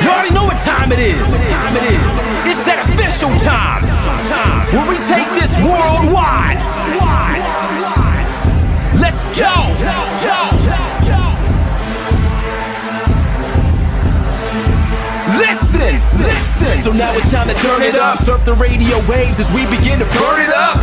You already know what time it is. It's that official time where we take this worldwide. Let's go. Listen. So now it's time to turn it up. Surf the radio waves as we begin to burn it up.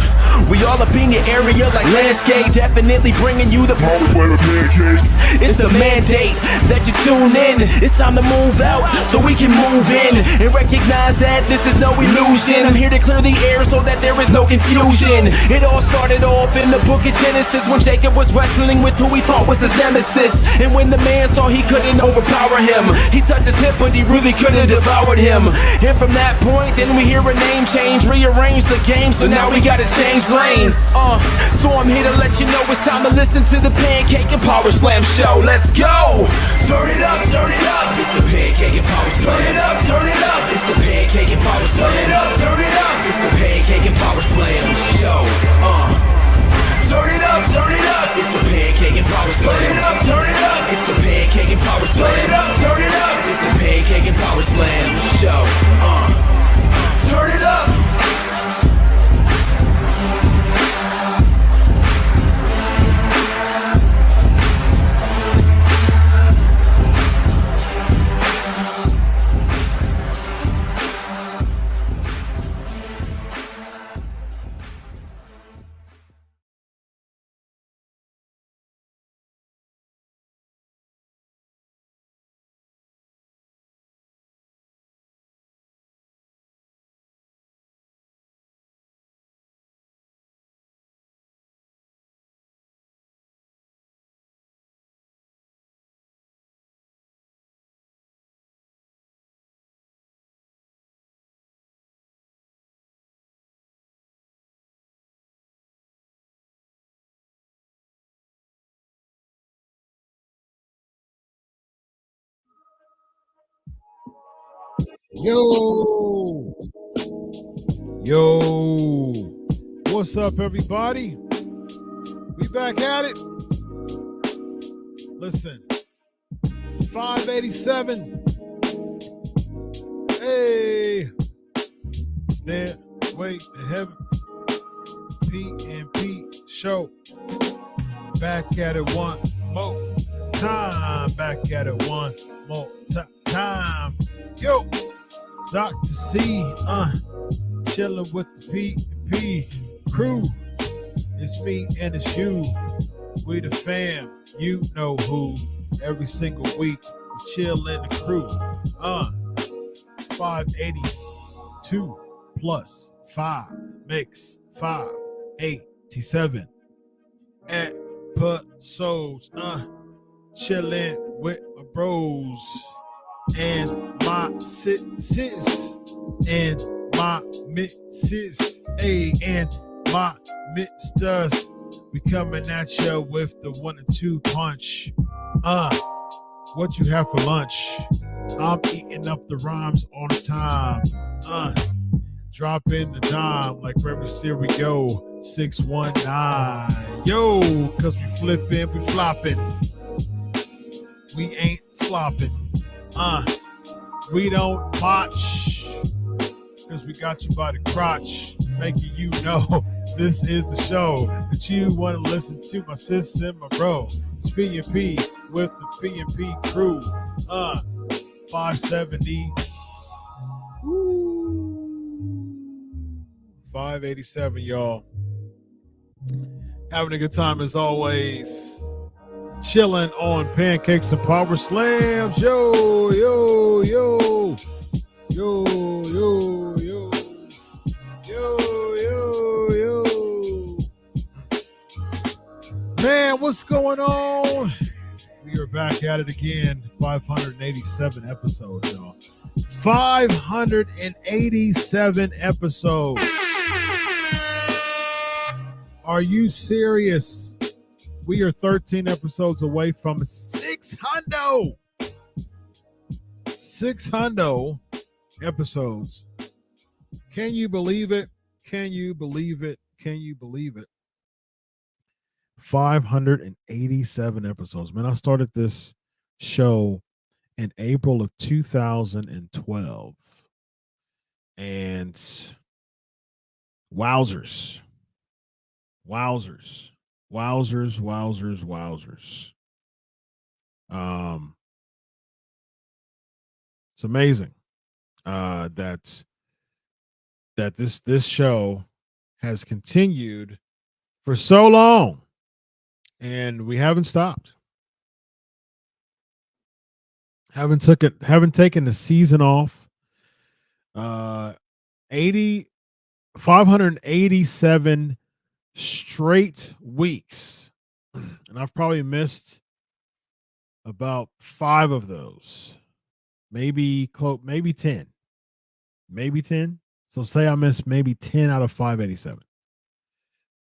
We all up in your area like landscape, definitely bringing you the Powerslams Pancakes. It's a mandate that you tune in. It's time to move out so we can move in and recognize that this is no illusion. I'm here to clear the air so that there is no confusion. It all started off in the book of Genesis when Jacob was wrestling with who he thought was his nemesis. And when the man saw he couldn't overpower him, he touched his hip but he really couldn't devour him. And from that point then we hear a name change, rearrange the game, so now we gotta change lanes. So I'm here to let you know it's time to listen to the Pancake and Powerslams Show. Let's go! Turn it up, it's the Pancake and Powerslams. Turn it up, it's the Pancake and Powerslams. Turn it up, it's the Pancake and Powerslams Show. Turn it up, it's the Pancake and Powerslams. Turn it up, it's the Pancake and Powerslams. Turn it up, it's the Pancake and Powerslams Show. Turn it up. Yo, what's up, everybody? We back at it. Listen, 587. Hey, stand, wait in heaven. P&P show. Back at it one more time. Back at it one more time. Yo, Dr. C, chilling with the P&P crew. It's me and it's you. We the fam, you know who. Every single week, we chill in the crew. 582 plus 5 makes 587 episodes. Chilling with my bros and my sis and my missus, and my misters. We coming at you with the 1 and 2 punch. What you have for lunch? I'm eating up the rhymes all the time. Drop in the dime like Remy Mysterio 619. Yo, cause we flipping, we flopping. We ain't slopping. We don't botch. Cause we got you by the crotch. Making you know this is the show that you want to listen to, my sis and my bro. It's P&P with the P&P crew. 570. Woo. 587, y'all. Having a good time as always. Chilling on Pancakes and Powerslams. Yo, yo, yo. Yo, yo, yo. Yo, yo, yo. Man, what's going on? We are back at it again. 587 episodes, y'all. 587 episodes. Are you serious? We are 13 episodes away from 600. 600 episodes. Can you believe it? Can you believe it? Can you believe it? 587 episodes. Man, I started this show in April of 2012. And wowzers. Wowzers. Wowzers, wowzers, wowzers. It's amazing that this show has continued for so long, and we haven't stopped. Haven't taken the season off. 587 straight weeks, and I've probably missed about 5 of those, maybe 10, so say I missed maybe 10 out of 587.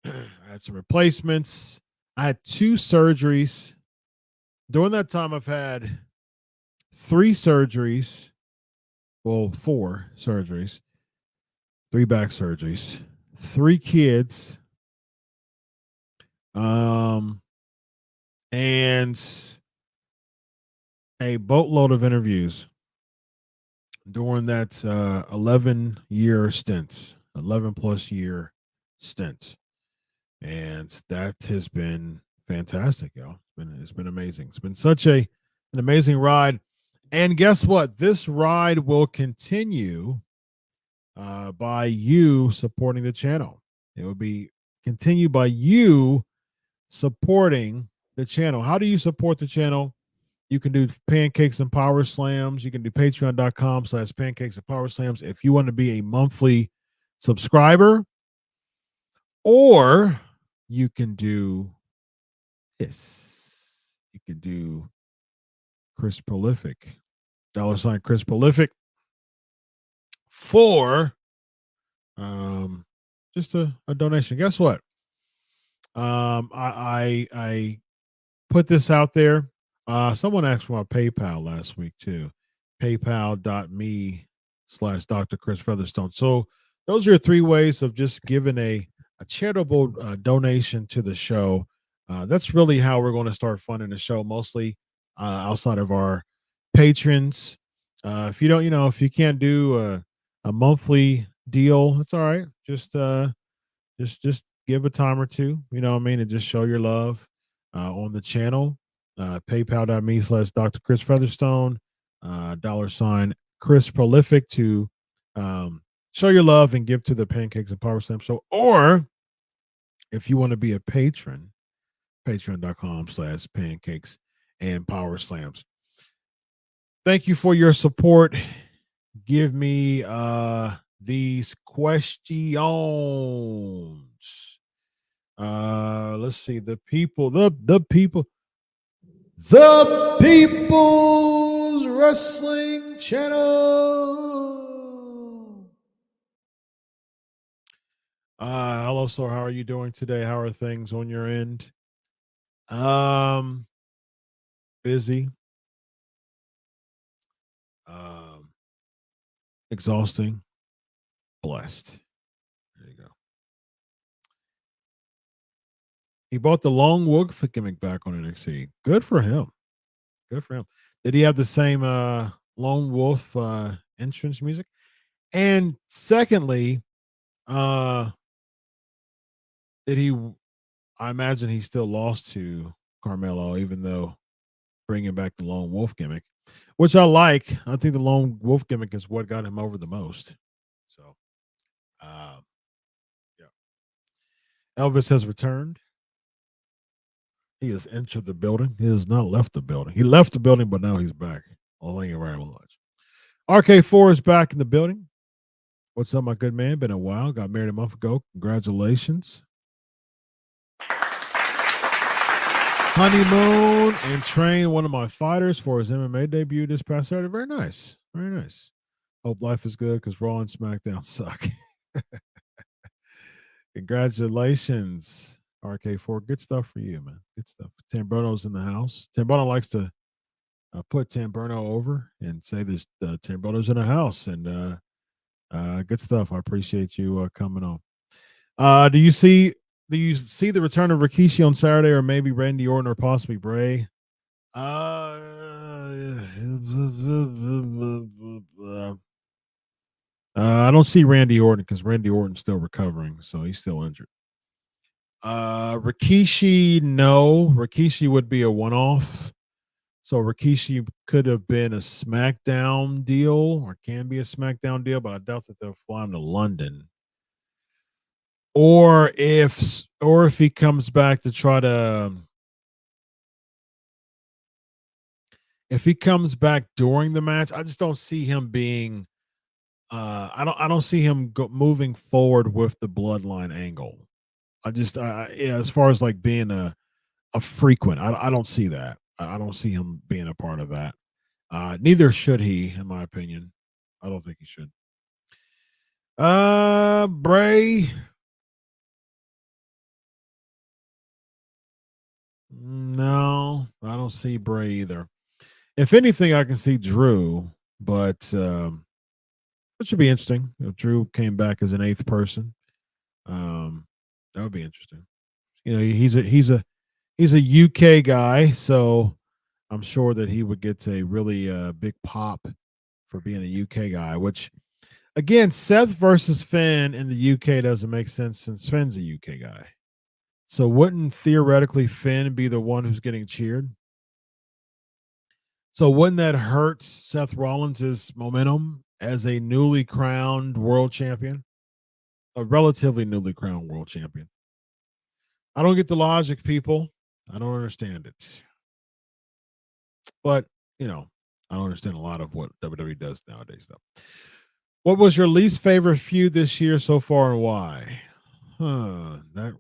I had some replacements. I had 2 surgeries during that time. I've had 3 surgeries, well, 4 surgeries, 3 back surgeries, 3 kids, and a boatload of interviews during that 11-year stint, 11+ year stint. And that has been fantastic, y'all. It's been amazing. It's been such an amazing ride. And guess what? This ride will continue by you supporting the channel. It will be continue by you supporting the channel. How do you support the channel? You can do Pancakes and Powerslams. You can do patreon.com/Pancakes and Powerslams if you want to be a monthly subscriber. Or you can do this. You can do Chris Prolific, $ Chris Prolific, for just a donation. Guess what? I put this out there. Someone asked for my PayPal last week too. PayPal.me/Dr. Chris Featherstone. So those are 3 ways of just giving a charitable donation to the show. That's really how we're going to start funding the show. Mostly outside of our patrons. If you don't, if you can't do a monthly deal, it's all right. Just give a time or two, and just show your love on the channel. PayPal.me/Dr. Chris Featherstone, $ Chris Prolific to show your love and give to the Pancakes and Powerslams Show. Or if you want to be a patron, patreon.com/Pancakes and Powerslams. Thank you for your support. Give me these questions. Let's see. The People's Wrestling Channel. Hello, sir. How are you doing today? How are things on your end? Busy. Exhausting. Blessed. There you go. He bought the Lone Wolf gimmick back on NXT. Good for him. Good for him. Did he have the same Lone Wolf entrance music? And secondly, did he? I imagine he still lost to Carmelo, even though bringing back the Lone Wolf gimmick, which I like. I think the Lone Wolf gimmick is what got him over the most. So, yeah. Elvis has returned. He has entered the building. He has not left the building. He left the building, but now he's back. All hanging around much. RK4 is back in the building. What's up, my good man? Been a while. Got married a month ago. Congratulations. Honeymoon and trained one of my fighters for his MMA debut this past Saturday. Very nice. Very nice. Hope life is good because Raw and SmackDown suck. Congratulations, RK4. Good stuff for you, man. Good stuff. Tamburno's in the house. Tamburno likes to put Tamburno over and say this Tamburno's in the house. And good stuff. I appreciate you coming on. Do you see the return of Rikishi on Saturday, or maybe Randy Orton, or possibly Bray? I don't see Randy Orton because Randy Orton's still recovering, so he's still injured. Rikishi, no. Rikishi would be a one-off. So Rikishi could have been a SmackDown deal, or can be a SmackDown deal, but I doubt that they'll fly him to London. Or if he comes back to try to, if he comes back during the match, I just don't see him being. I don't see him moving forward with the bloodline angle. As far as like being a frequent, I don't see that. I don't see him being a part of that. Neither should he, in my opinion. I don't think he should. Bray. No, I don't see Bray either. If anything, I can see Drew, but it should be interesting if Drew came back as an eighth person. That would be interesting. He's a UK guy, so I'm sure that he would get a really big pop for being a UK guy. Which, again, Seth versus Finn in the UK doesn't make sense since Finn's a UK guy. So wouldn't theoretically Finn be the one who's getting cheered? So wouldn't that hurt Seth Rollins' momentum as a newly crowned world champion? A relatively newly crowned world champion. I don't get the logic, people. I don't understand it. But, I don't understand a lot of what WWE does nowadays, though. What was your least favorite feud this year so far, and why? That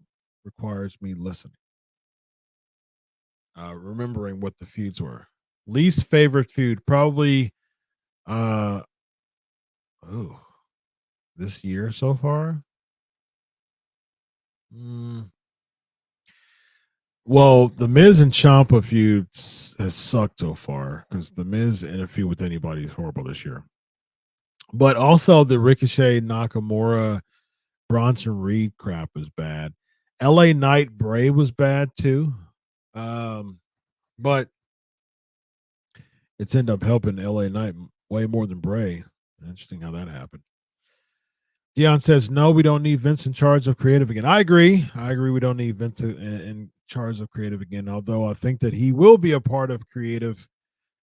requires me listening. Remembering what the feuds were. Least favorite feud, probably this year so far. Well, the Miz and Ciampa feud has sucked so far because the Miz in a feud with anybody is horrible this year. But also the Ricochet, Nakamura, Bronson Reed crap was bad. LA Knight Bray was bad too. But it's ended up helping LA Knight way more than Bray. Interesting how that happened. Dion says, no, we don't need Vince in charge of creative again. I agree. We don't need Vince in charge of creative again, although I think that he will be a part of creative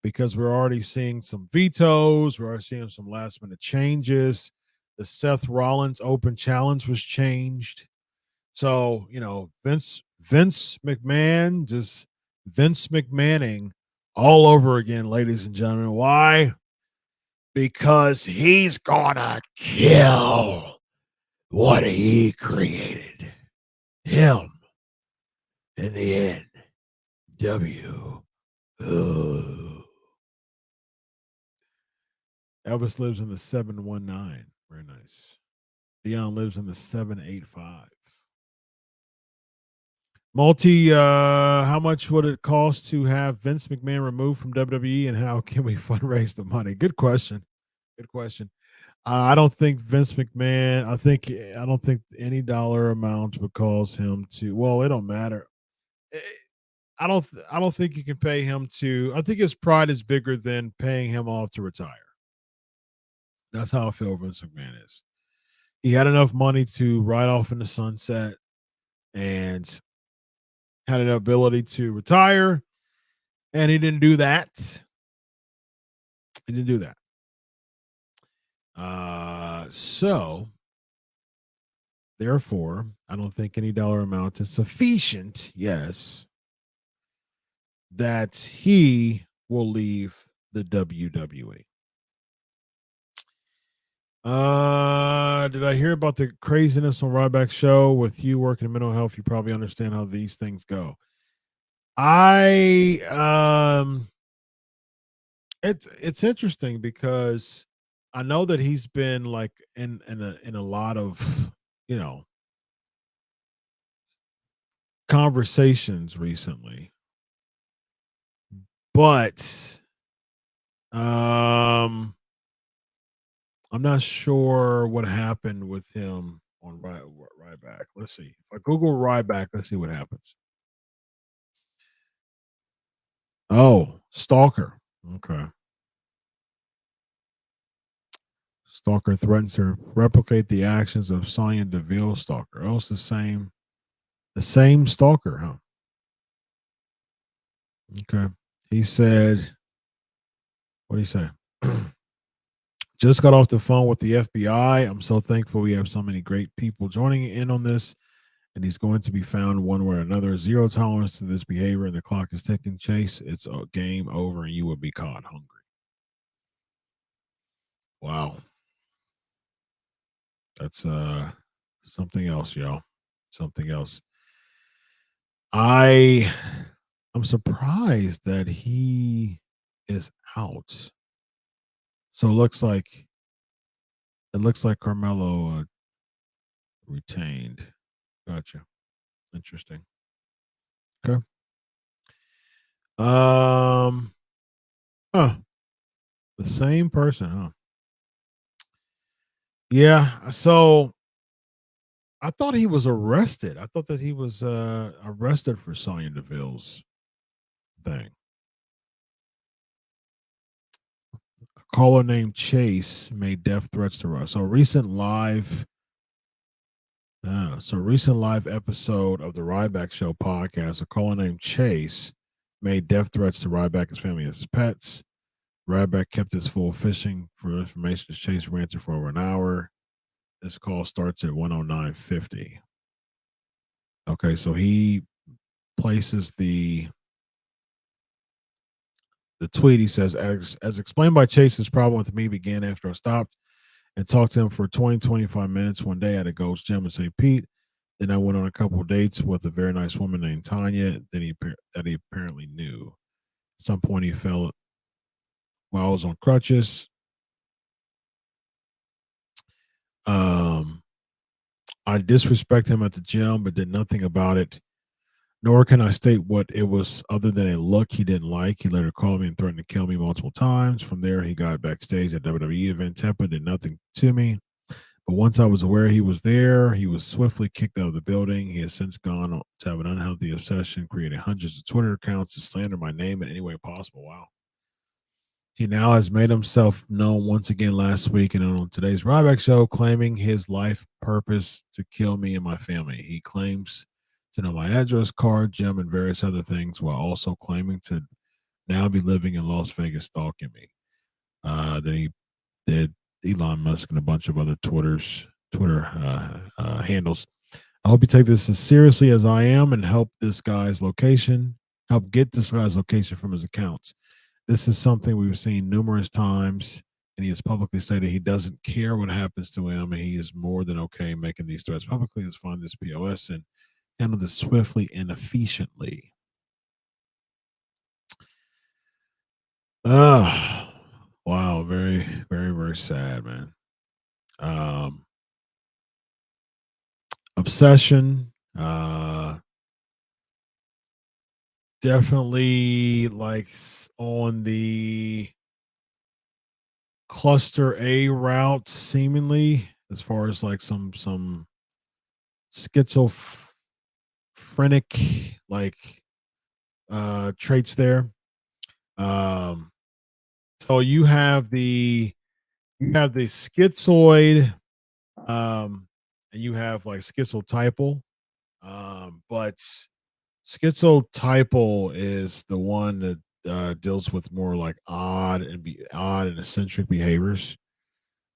because we're already seeing some vetoes. We're already seeing some last minute changes. The Seth Rollins open challenge was changed. So, Vince McMahon, just Vince McMahoning all over again, ladies and gentlemen. Why? Because he's gonna kill what he created. Him in the end. Elvis lives in the 719. Very nice. Dion lives in the 785. How much would it cost to have Vince McMahon removed from WWE, and how can we fundraise the money? Good question. I don't think Vince McMahon. I don't think any dollar amount would cause him to. Well, it don't matter. I don't think you can pay him to. I think his pride is bigger than paying him off to retire. That's how I feel Vince McMahon is. He had enough money to ride off in the sunset, and had an ability to retire, and he didn't do that. So, therefore, I don't think any dollar amount is sufficient, yes, that he will leave the WWE. Did I hear about the craziness on Ryback's show? With you working in mental health, you probably understand how these things go. It's interesting because I know that he's been like in a lot of conversations recently, but I'm not sure what happened with him on Ryback. Let's see. If I Google Ryback, let's see what happens. Oh, stalker. Okay. Stalker threatens to replicate the actions of Sonya Deville stalker. Oh, it's the same stalker, huh? Okay. He said, what did he say? Just got off the phone with the FBI. I'm so thankful we have so many great people joining in on this, and he's going to be found one way or another. Zero tolerance to this behavior, and the clock is ticking. Chase, it's a game over, and you will be caught hungry. Wow. That's something else, y'all. Something else. I'm surprised that he is out. So it looks like Carmelo retained. Gotcha. Interesting. Okay. The same person, huh? Yeah. So I thought he was arrested. I thought that he was arrested for Sonya Deville's thing. A caller named Chase made death threats to us. So recent live episode of the Ryback Show podcast, a caller named Chase made death threats to Ryback, his family, and his pets. Ryback kept his full fishing for information as Chase ranted for over an hour. This call starts at 109:50. Okay, so he places the tweet. He says, as explained by Chase, his problem with me began after I stopped and talked to him for 20-25 minutes one day at a Ghost Gym in St. Pete. Then I went on a couple of dates with a very nice woman named Tanya that he apparently knew. At some point, he fell while I was on crutches. I disrespect him at the gym, but did nothing about it. Nor can I state what it was other than a look he didn't like. He later called me and threatened to kill me multiple times. From there, he got backstage at WWE event. Tampa did nothing to me. But once I was aware he was there, he was swiftly kicked out of the building. He has since gone on to have an unhealthy obsession, creating hundreds of Twitter accounts to slander my name in any way possible. Wow. He now has made himself known once again last week and on today's Ryback show, claiming his life purpose to kill me and my family. He claims to know my address, car, gym, and various other things, while also claiming to now be living in Las Vegas, stalking me. Then he did Elon Musk and a bunch of other Twitter handles. I hope you take this as seriously as I am and help get this guy's location from his accounts. This is something we've seen numerous times, and he has publicly stated he doesn't care what happens to him, and he is more than okay making these threats publicly. Let's find this POS and handle this swiftly and efficiently. Wow, very, very, very sad, man. Obsession, definitely like on the cluster A route, seemingly, as far as like some schizophrenic like traits there. So you have the schizoid, and you have like schizotypal, but schizotypal is the one that deals with more like odd and eccentric behaviors.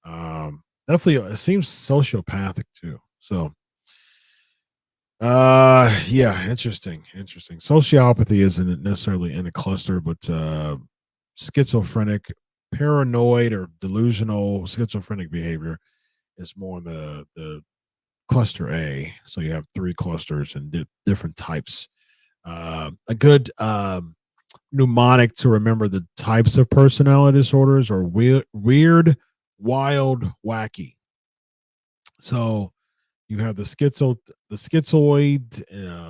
Definitely, it seems sociopathic too. So, yeah, interesting. Sociopathy isn't necessarily in a cluster, but schizophrenic, paranoid, or delusional schizophrenic behavior is more in the cluster A. So you have 3 clusters and different types. A good mnemonic to remember the types of personality disorders are weird, wild, wacky. So you have the schizoid,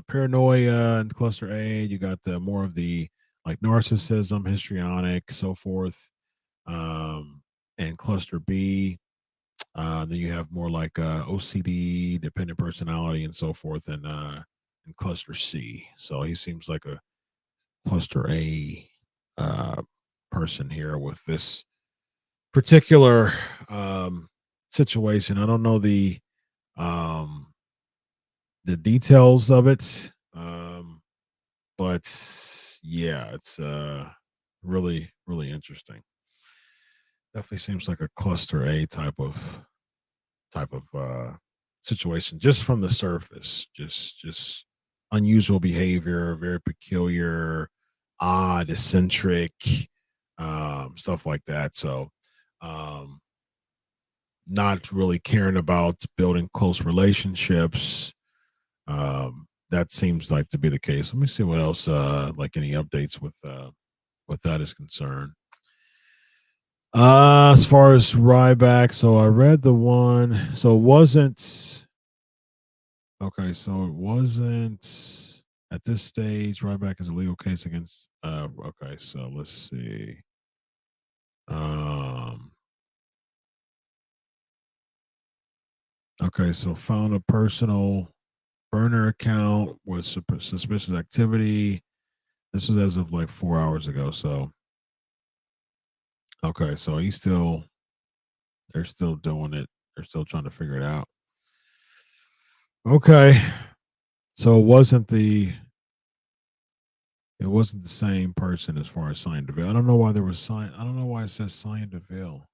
paranoia, and cluster A. You got the more of the like narcissism, histrionic, so forth, and cluster B. Then you have more like OCD, dependent personality, and so forth, and cluster C. So he seems like a cluster A person here with this particular situation. I don't know the details of it, but yeah, it's really, really interesting. Definitely seems like a cluster A type of situation just from the surface. Just unusual behavior, very peculiar, odd, eccentric, stuff like that. So, not really caring about building close relationships. That seems like to be the case. Let me see what else, like any updates with that is concerned. As far as Ryback, so I read the one. So it wasn't okay. So it wasn't at this stage. Ryback is a legal case against. Okay, so let's see. Okay, so found a personal burner account with suspicious activity. This was as of like 4 hours ago. So, okay, so they're still doing it. They're still trying to figure it out. Okay, so it wasn't the same person as far as Sign DeVille. I don't know why there was sign. I don't know why it says Sign DeVille.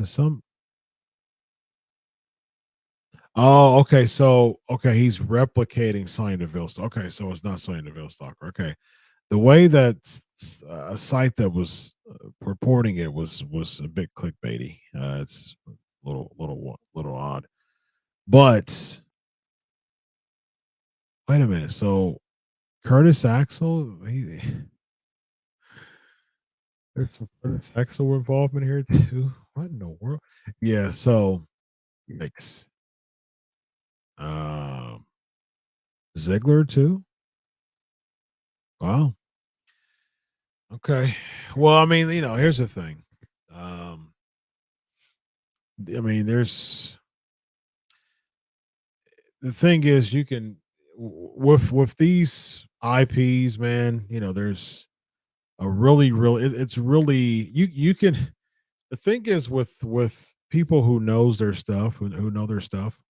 Some. Oh, okay. So, okay, he's replicating Sign DeVille. Okay, so it's not Sign DeVille stalker. Okay, the way that a site that was reporting it was a bit clickbaity. It's a little odd. But wait a minute. So Curtis Axel, there's some Curtis Axel involvement here too. What in the world? Yeah. So yikes. Ziegler too. Wow. Okay. Well, I mean, here's the thing. I mean, the thing is, you can with these IPs, man. There's it's really you can. The thing is with people who knows their stuff, who know their stuff,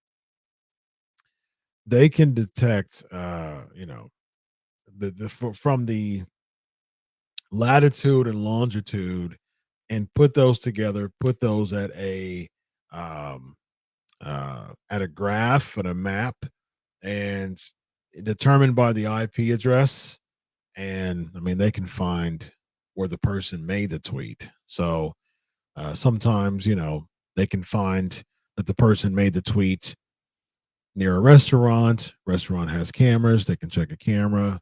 they can detect, from the latitude and longitude, and put those together, put those um, at a graph, at a map, and determined by the IP address. And I mean, they can find where the person made the tweet. So sometimes, they can find that the person made the tweet near a restaurant. Restaurant has cameras. They can check a camera.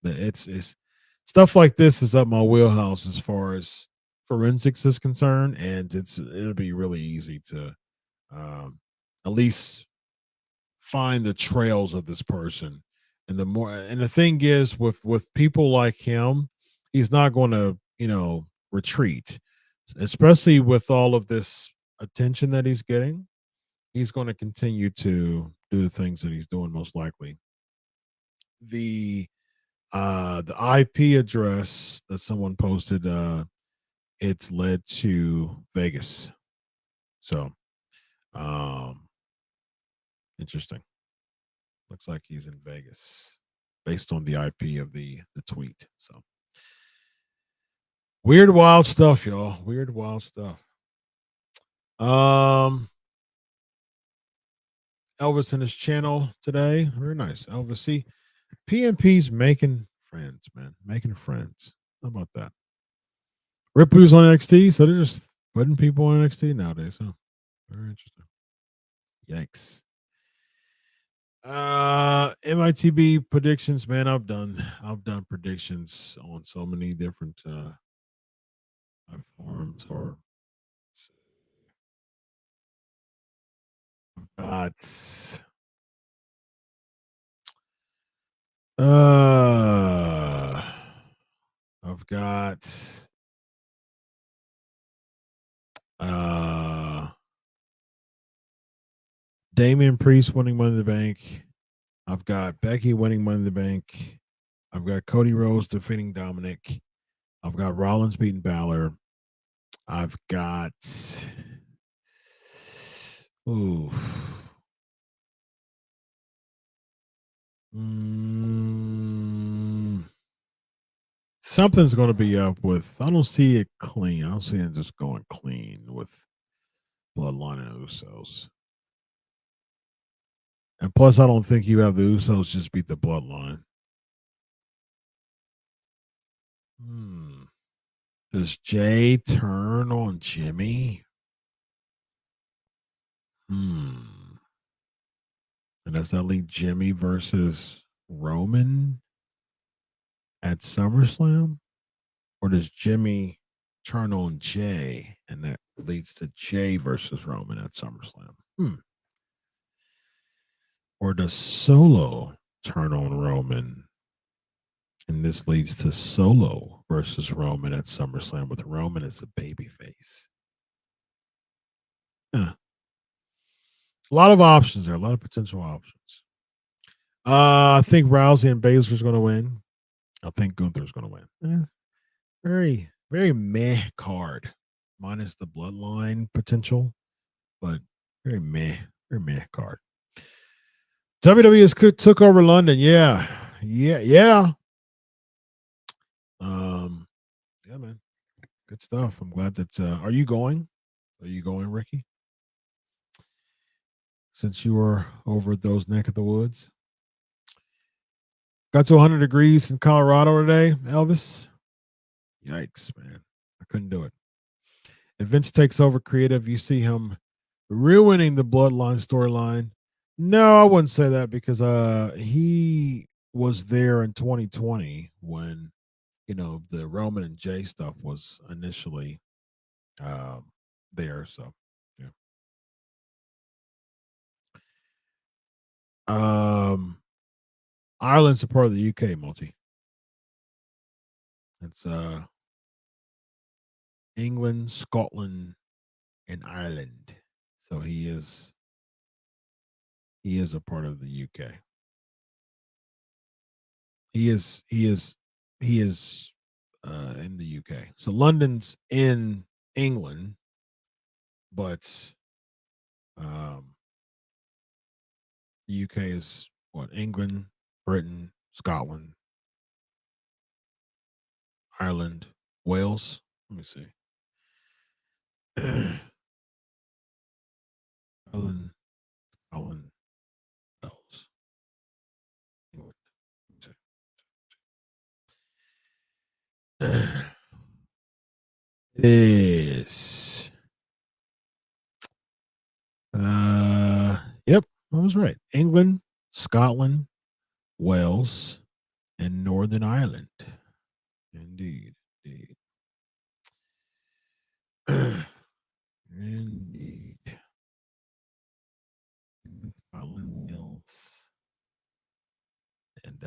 It's stuff like this is up my wheelhouse as far as forensics is concerned, and it'll be really easy to at least find the trails of this person. And the thing is, with people like him, he's not going to retreat, especially with all of this attention that he's getting. He's going to continue to do the things that he's doing, most likely. The IP address that someone posted, it's led to Vegas. So interesting. Looks like he's in Vegas based on the IP of the tweet. So weird, wild stuff, y'all. Weird, wild stuff. Elvis in his channel today. Very nice. Elvis. See, PNP's making friends, man. Making friends. How about that? Ripley's on NXT, so they're just putting people on NXT nowadays. Huh? Very interesting. Yikes. MITB predictions, man. I've done predictions on so many different platforms. Or I've got Damian Priest winning Money in the Bank. I've got Becky winning Money in the Bank. I've got Cody Rhodes defeating Dominic. I've got Rollins beating Balor. I've got something's going to be up with. I don't see it clean. I don't see it just going clean with Bloodline and Usos. And plus, I don't think you have the Usos just beat the Bloodline. Does Jay turn on Jimmy? And does that leave Jimmy versus Roman at SummerSlam? Or does Jimmy turn on Jay and that leads to Jay versus Roman at SummerSlam? Or does Solo turn on Roman and this leads to Solo versus Roman at SummerSlam with Roman as a babyface? A lot of options there, a lot of potential options. I think Rousey and Baszler's going to win. I think Gunther's going to win. Very, very meh card, minus the Bloodline potential, but very meh card. WWE has took over London. Yeah. Yeah, man. Good stuff. I'm glad that. Are you going? Are you going, Ricky? Since you were over at those neck of the woods. Got to 100 degrees in Colorado today, Elvis. Yikes, man. I couldn't do it. If Vince takes over creative, you see him ruining the Bloodline storyline. No, I wouldn't say that because he was there in 2020 when, the Roman and Jay stuff was initially there. So, yeah. Ireland's a part of the UK, Multi. It's England, Scotland, and Ireland. So he is a part of the UK. He is he is in the UK. So London's in England, but the UK is what? England, Britain, Scotland, Ireland, Wales. Let me see. Ireland, Scotland, Wales, England. It is. Yep, I was right. England, Scotland, Wales, and Northern Ireland. Indeed. Indeed. Scotland, Wales, and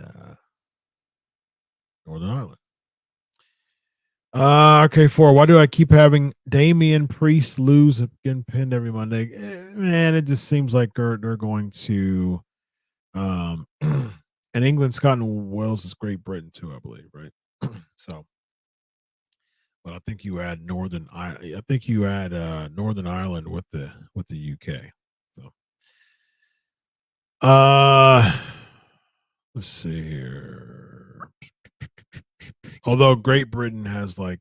Northern Ireland. Okay, 4. Why do I keep having Damian Priest lose getting pinned every Monday? Man, it just seems like they're going to and England, Scotland, Wales is Great Britain too, I believe, right? So, but I think you add Northern Ireland with the UK. So let's see here. Although Great Britain has like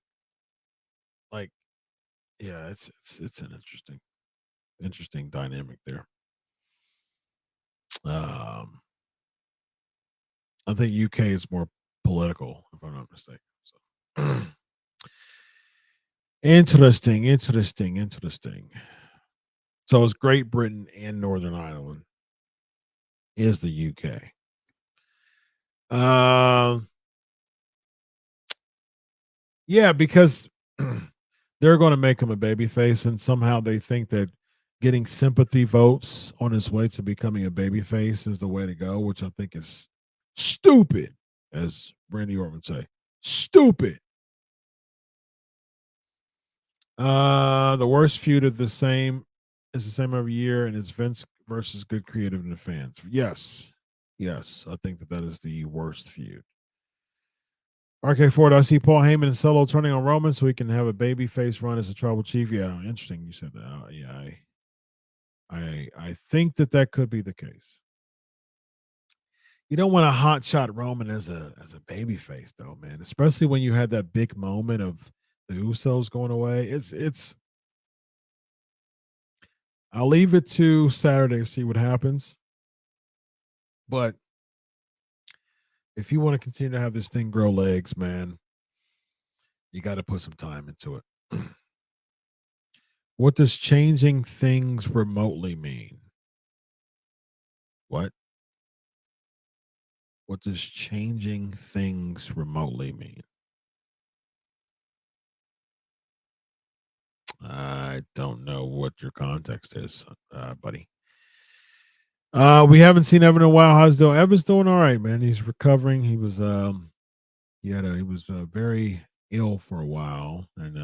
yeah, it's an interesting dynamic there. I think UK is more political, if I'm not mistaken. So interesting. So it's Great Britain and Northern Ireland is the UK. Yeah, because they're going to make him a babyface, and somehow they think that getting sympathy votes on his way to becoming a babyface is the way to go, which I think is stupid, as Randy Orton would say. Stupid. The worst feud is the same every year, and it's Vince versus good creative and the fans. Yes, I think that is the worst feud. RK Ford, I see Paul Heyman and Solo turning on Roman so he can have a baby face run as a tribal chief. Yeah, interesting. You said that. Yeah, I think that could be the case. You don't want a hot shot Roman as a baby face though, man. Especially when you had that big moment of the Usos going away. It's. I'll leave it to Saturday to see what happens. But if you want to continue to have this thing grow legs, man, you got to put some time into it. What does changing things remotely mean? What does changing things remotely mean? I don't know what your context is, buddy. We haven't seen Evan in a while. How's doing? Evan's doing all right, man. He's recovering. He was he was very ill for a while and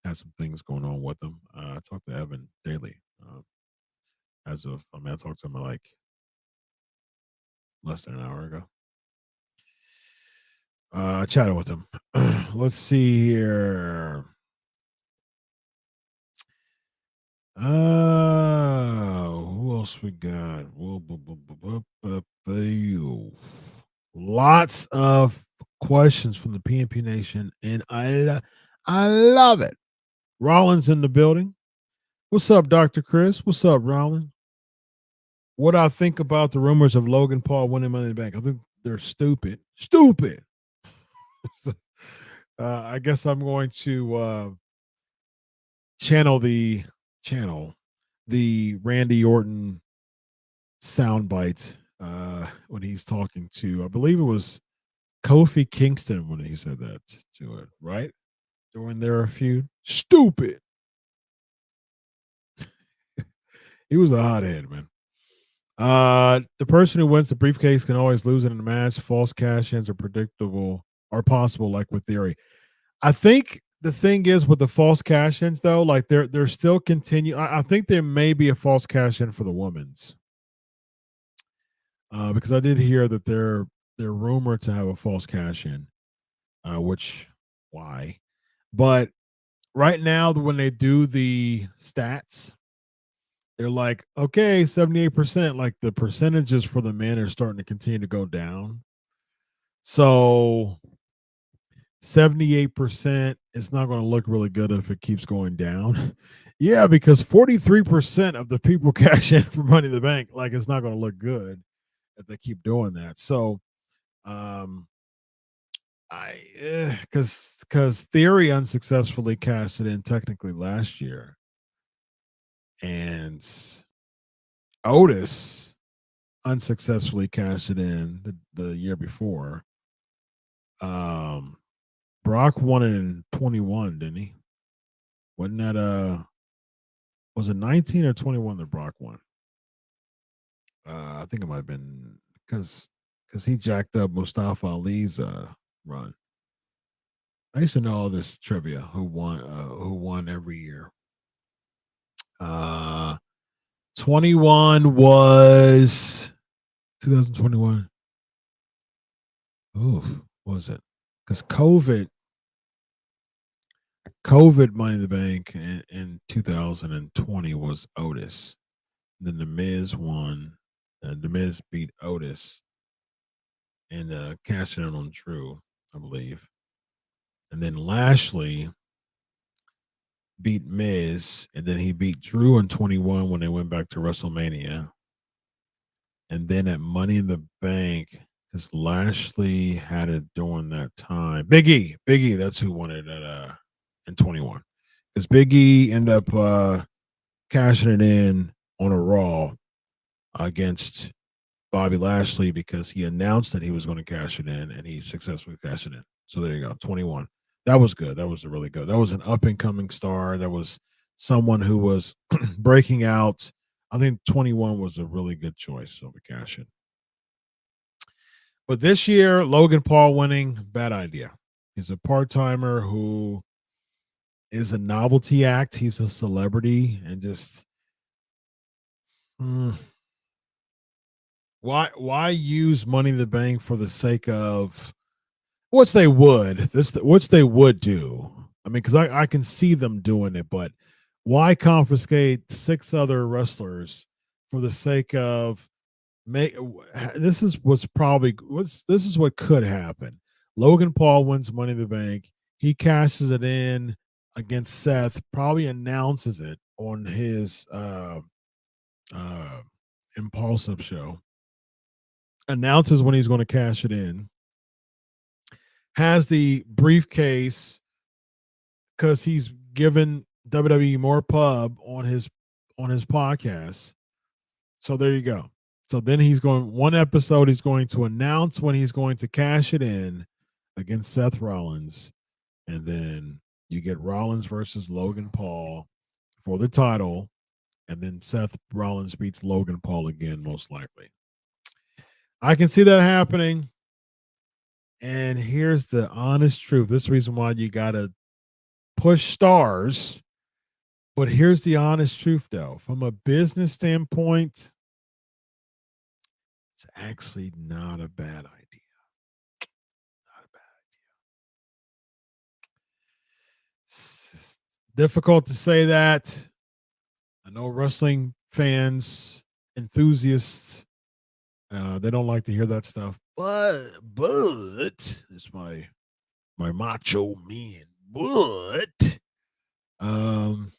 had some things going on with him. I talk to Evan daily. I talked to him like less than an hour ago. I chatted with him. Let's see here. Who else we got? Lots of questions from the PNP Nation, and I love it. Rollins in the building. What's up, Dr. Chris? What's up, Rollins? What I think about the rumors of Logan Paul winning Money in the Bank? I think they're stupid. Stupid. I guess I'm going to channel the Randy Orton soundbite when he's talking to, I believe it was Kofi Kingston when he said that to it, right? During their feud. Stupid. He was a hothead, man. The person who wins the briefcase can always lose it in a match. False cash-ins are possible, like with Theory. I think the thing is with the false cash-ins, though, like they're still continue. I think there may be a false cash-in for the women's, because I did hear that they're rumored to have a false cash-in. why? But right now, when they do the stats, they're like, okay, 78%, like the percentages for the men are starting to continue to go down. So 78% is not going to look really good if it keeps going down. Yeah, because 43% of the people cash in for Money in the Bank, like it's not going to look good if they keep doing that. So because Theory unsuccessfully cashed it in technically last year, and Otis unsuccessfully cashed it in the year before. Brock won it in 21, didn't he? Wasn't that was it 19 or 21 that Brock won? I think it might have been because he jacked up Mustafa Ali's run. I used to know all this trivia who won every year. 21 was 2021. Oof, what was it? Because COVID Money in the Bank in 2020 was Otis. Then the Miz won. The Miz beat Otis and cashed in on Drew, I believe. And then Lashley beat Miz, and then he beat Drew in 21 when they went back to WrestleMania. And then at Money in the Bank, because Lashley had it during that time. Big E, that's who won it at in 21. Because Big E ended up cashing it in on a Raw against Bobby Lashley because he announced that he was going to cash it in, and he successfully cashed it in. So there you go, 21. That was good. That was really good. That was an up-and-coming star. That was someone who was breaking out. I think 21 was a really good choice of a cash in. But this year, Logan Paul winning, bad idea. He's a part-timer who is a novelty act. He's a celebrity, and just why use Money in the Bank for the sake of which they would do. I mean, because I can see them doing it, but why confiscate 6 other wrestlers for the sake of this is what could happen. Logan Paul wins Money in the Bank. He cashes it in against Seth, probably announces it on his Impulsive show, announces when he's going to cash it in, has the briefcase because he's given WWE more pub on his podcast. So there you go. So then he's going one episode. He's going to announce when he's going to cash it in against Seth Rollins, and then you get Rollins versus Logan Paul for the title, and then Seth Rollins beats Logan Paul again, most likely. I can see that happening. And here's the honest truth. This is the reason why you got to push stars. But here's the honest truth, though. From a business standpoint, it's actually not a bad idea. Not a bad idea. It's difficult to say that. I know wrestling fans, enthusiasts, they don't like to hear that stuff. But it's my macho man. But it's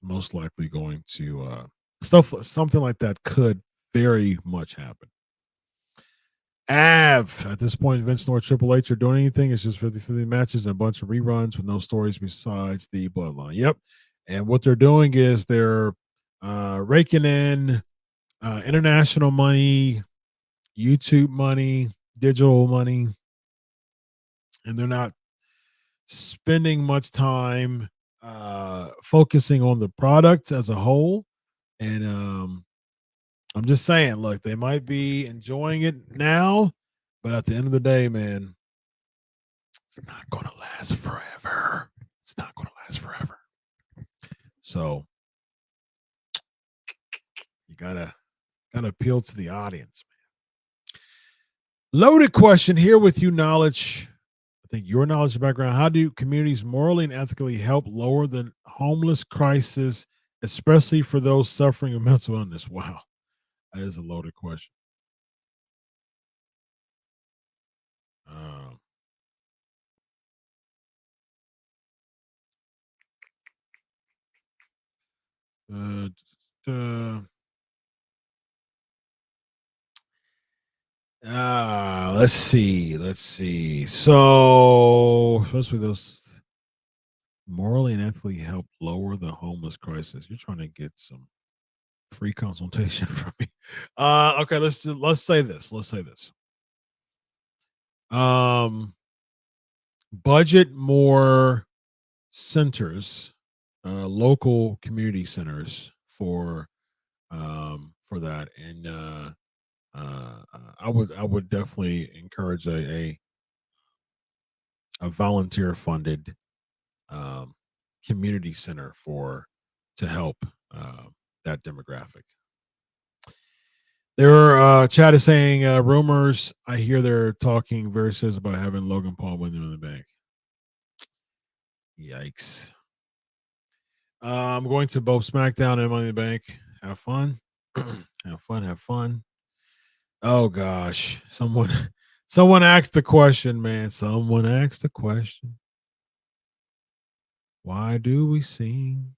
most likely going to something like that could very much happen. At this point, Vince nor Triple H are doing anything. It's just 50-50 matches and a bunch of reruns with no stories besides the bloodline. Yep. And what they're doing is they're raking in international money, YouTube money, digital money, and they're not spending much time focusing on the product as a whole. And I'm just saying, look, they might be enjoying it now, but at the end of the day, man, it's not going to last forever. It's not going to last forever. So you gotta appeal to the audience, man. Loaded question here with you, knowledge. I think your knowledge and background. How do communities morally and ethically help lower the homeless crisis, especially for those suffering of mental illness? Wow, that is a loaded question. Um, let's see. So, especially those morally and ethically help lower the homeless crisis. You're trying to get some free consultation from me. Okay, let's say this. Let's say this. Budget more centers, local community centers for that, and I would definitely encourage a volunteer funded community center to help that demographic. Their chat is saying rumors. I hear they're talking very serious about having Logan Paul win them in the bank. Yikes. I'm going to both SmackDown and Money in the Bank. Have fun. Have fun. Oh gosh. Someone asked a question, man. Someone asked a question. Why do we sing?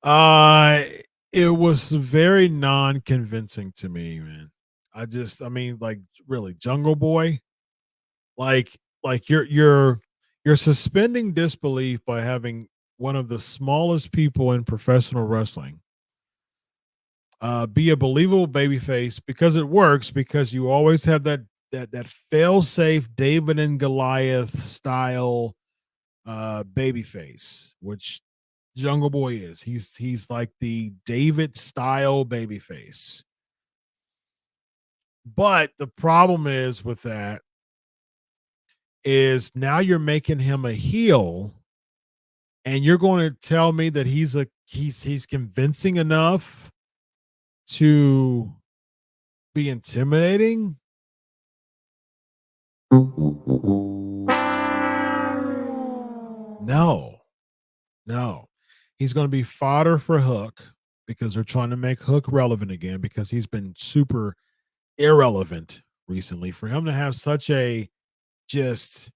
It was very non-convincing to me, man. I mean, like, really, Jungle Boy, like you're suspending disbelief by having one of the smallest people in professional wrestling be a believable babyface, because it works, because you always have that fail-safe David and Goliath style babyface, which Jungle Boy is. He's like the David style babyface. But the problem is with that is now you're making him a heel, and you're going to tell me that he's convincing enough to be intimidating? No. He's going to be fodder for Hook, because they're trying to make Hook relevant again, because he's been super irrelevant recently. For him to have such a just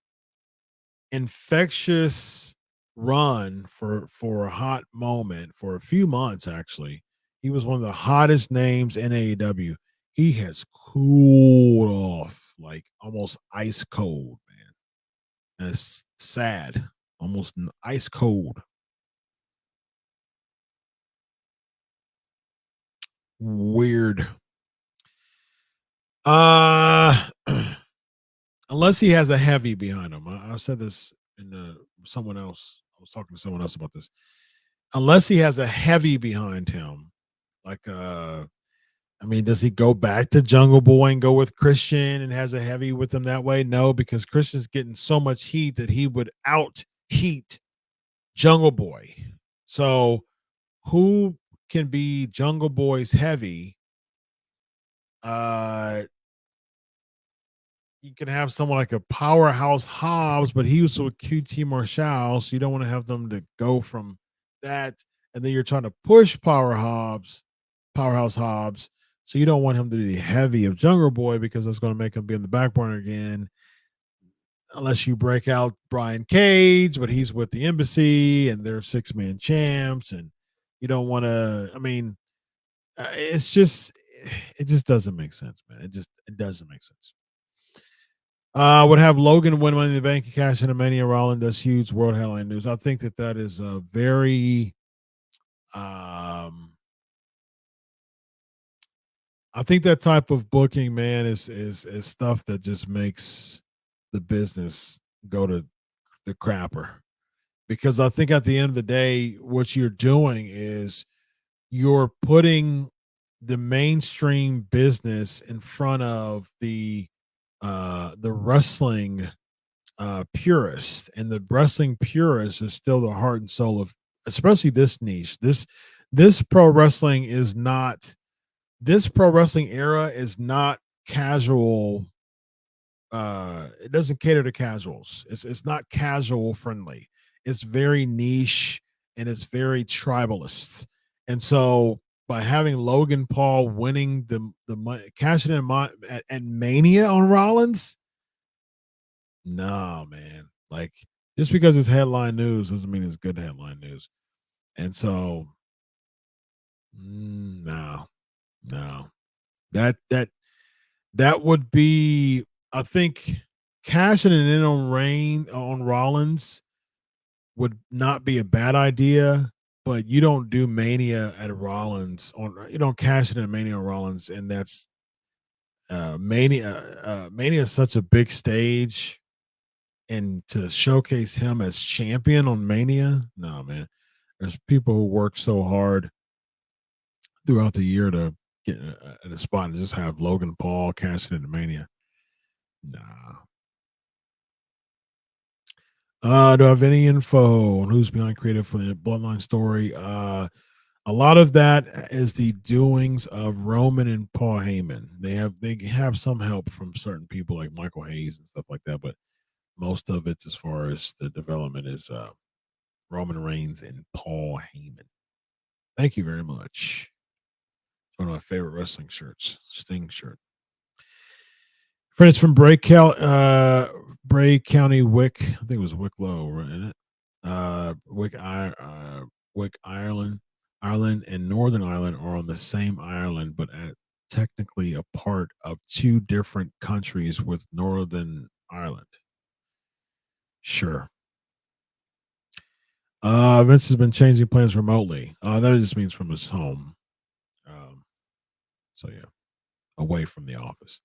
infectious run for a hot moment, for a few months, actually, he was one of the hottest names in AEW. He has cooled off, like almost ice cold, man. And it's sad, almost ice cold. Weird. Unless he has a heavy behind him. I said this in someone else. I was talking to someone else about this. Unless he has a heavy behind him, like I mean, does he go back to Jungle Boy and go with Christian and has a heavy with him that way? No, because Christian's getting so much heat that he would out heat Jungle Boy. So who can be Jungle Boy's heavy? You can have someone like a Powerhouse Hobbs, but he was with QT Marshall, so you don't want to have them to go from that, and then you're trying to push Powerhouse Hobbs, so you don't want him to be the heavy of Jungle Boy, because that's going to make him be in the back burner again, unless you break out Brian Cage, but he's with the Embassy, and they're 6-man champs, and you don't want to. I mean, it just doesn't make sense, man. It doesn't make sense. Would have Logan win Money in the Bank and cash in a Mania. Rollins does huge world headline news. I think that is a very, I think that type of booking, man, is stuff that just makes the business go to the crapper. Because I think at the end of the day, what you're doing is you're putting the mainstream business in front of the wrestling purist, and the wrestling purist is still the heart and soul of, especially this niche. This pro wrestling is not this pro wrestling era is not casual. It doesn't cater to casuals. It's not casual friendly. It's very niche and it's very tribalist. And so by having Logan Paul winning the money, cashing in at Mania on Rollins, no, man. Like, just because it's headline news doesn't mean it's good headline news. And so, no. That would be, I think, cashing it in on Rollins would not be a bad idea, but you don't do Mania at Rollins you don't cash it in Mania on Rollins, and that's Mania. Mania is such a big stage, and to showcase him as champion on Mania, no, man. There's people who work so hard throughout the year to get in a spot and just have Logan Paul cash it into Mania. Nah. Do I have any info on who's behind creative for the Bloodline story? A lot of that is the doings of Roman and Paul Heyman. They have some help from certain people like Michael Hayes and stuff like that, but most of it, as far as the development, is Roman Reigns and Paul Heyman. Thank you very much. It's one of my favorite wrestling shirts, Sting shirt. Friends from Bray County, Wick. I think it was Wicklow, right? Wick, Ireland, and Northern Ireland are on the same island, but technically a part of two different countries with Northern Ireland. Sure. Vince has been changing plans remotely. That just means from his home. So yeah, away from the office.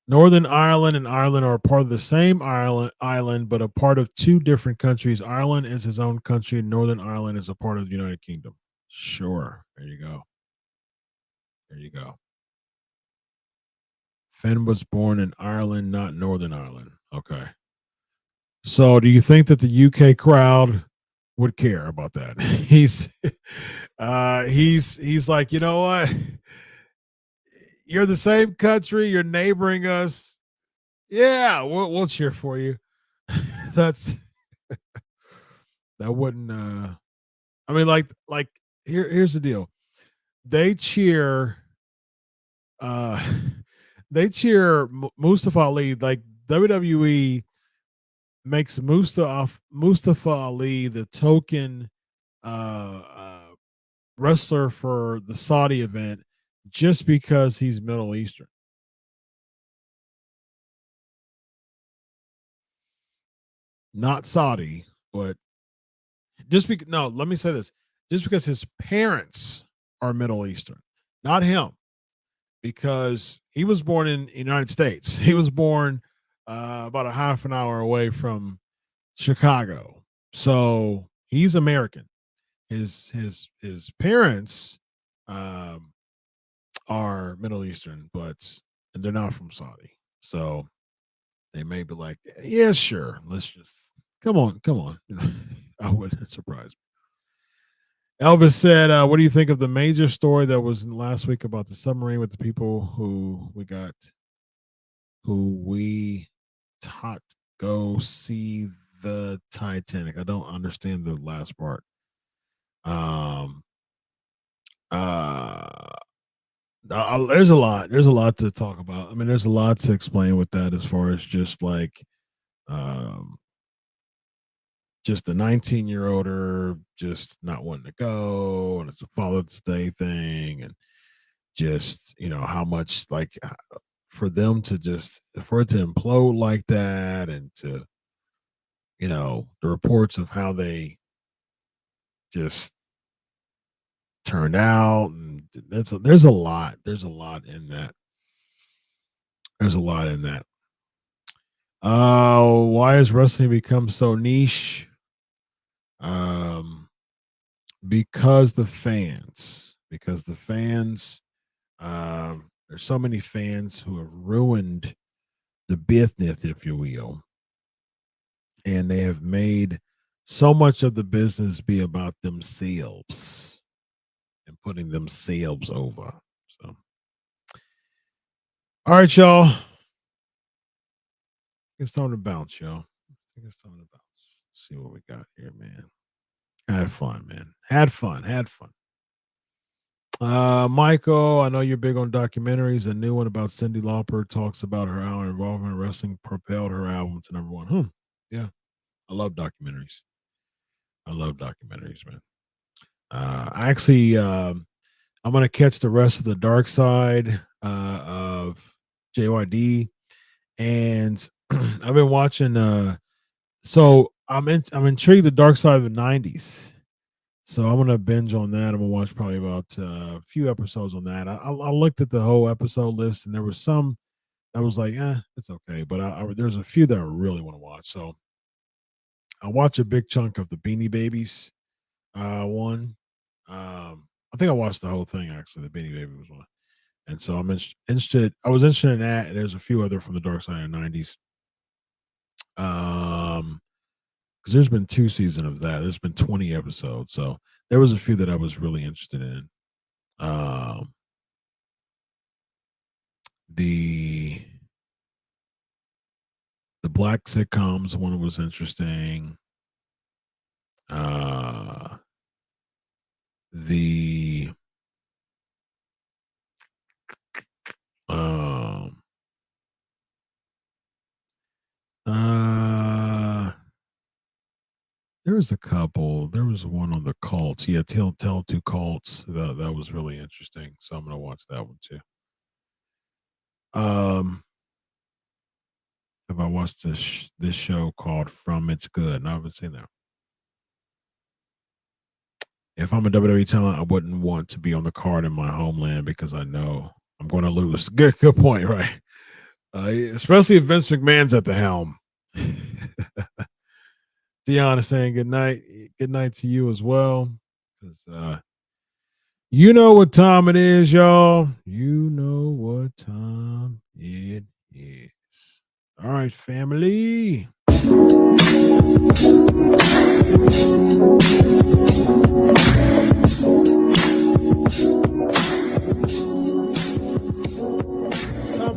Northern Ireland and Ireland are part of the same island, but a part of two different countries. Ireland is his own country, and Northern Ireland is a part of the United Kingdom. Sure. There you go. Finn was born in Ireland, not Northern Ireland. Okay. So do you think that the UK crowd would care about that? He's like, you know what? You're the same country. You're neighboring us. Yeah, we'll cheer for you. That wouldn't. I mean, like here's the deal. They cheer. They cheer Mustafa Ali. Like, WWE makes Mustafa Ali the token wrestler for the Saudi event, just because he's Middle Eastern. Not Saudi, but let me say this. Just because his parents are Middle Eastern, not him, because he was born in the United States. He was born about a half an hour away from Chicago. So he's American. His parents are Middle Eastern, and they're not from Saudi. So they may be like, yeah, sure. Let's just come on. I wouldn't surprise me. Elvis said, what do you think of the major story that was last week about the submarine with the people who we taught go see the Titanic? I don't understand the last part. There's a lot to talk about. I mean, there's a lot to explain with that, as far as just like just the 19-year-older just not wanting to go, and it's a Father's Day thing, and just, how much, like, for it to implode like that, and to, the reports of how they just turned out, and there's a lot in that. Why has wrestling become so niche? Because the fans, there's so many fans who have ruined the business, if you will, and they have made so much of the business be about themselves. and putting themselves over. So, all right, y'all. It's time to bounce, y'all. I think it's time to bounce. Let's see what we got here, man. Had fun, man. Had fun. Michael, I know you're big on documentaries. A new one about Cyndi Lauper talks about how her involvement in wrestling propelled her album to #1. Yeah, I love documentaries. Man. I'm gonna catch the rest of the Dark Side of JYD, and I've been watching. So I'm intrigued the Dark Side of the '90s. So I'm gonna binge on that. I'm gonna watch probably about a few episodes on that. I looked at the whole episode list, and there was some that was like, it's okay. But there's a few that I really want to watch. So I watched a big chunk of the Beanie Babies one. I think I watched the whole thing actually. The Beanie Baby was one, and so I'm interested. I was interested in that. And there's a few other from the Dark Side of the '90s. Because there's been 2 seasons of that. There's been 20 episodes, so there was a few that I was really interested in. The black sitcoms one was interesting. There was a couple. There was one on the cults. Yeah, Tell 2 Cults. That was really interesting. So I'm gonna watch that one too. Have I watched this show called From It's Good? No, I haven't seen that. If I'm a WWE talent, I wouldn't want to be on the card in my homeland because I know I'm going to lose. Good point, right? Especially if Vince McMahon's at the helm. Dion is saying good night. Good night to you as well. Because you know what time it is, y'all. You know what time it is. All right, family. Time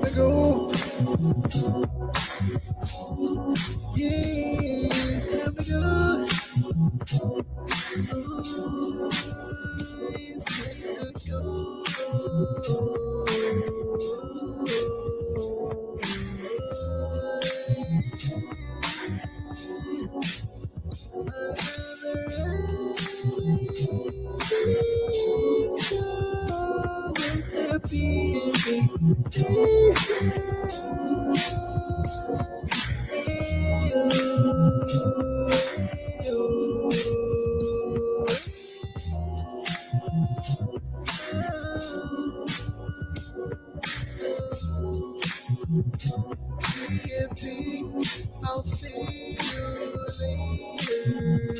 to go. Yeah, it's time to go. It's time to go. I'll see you later.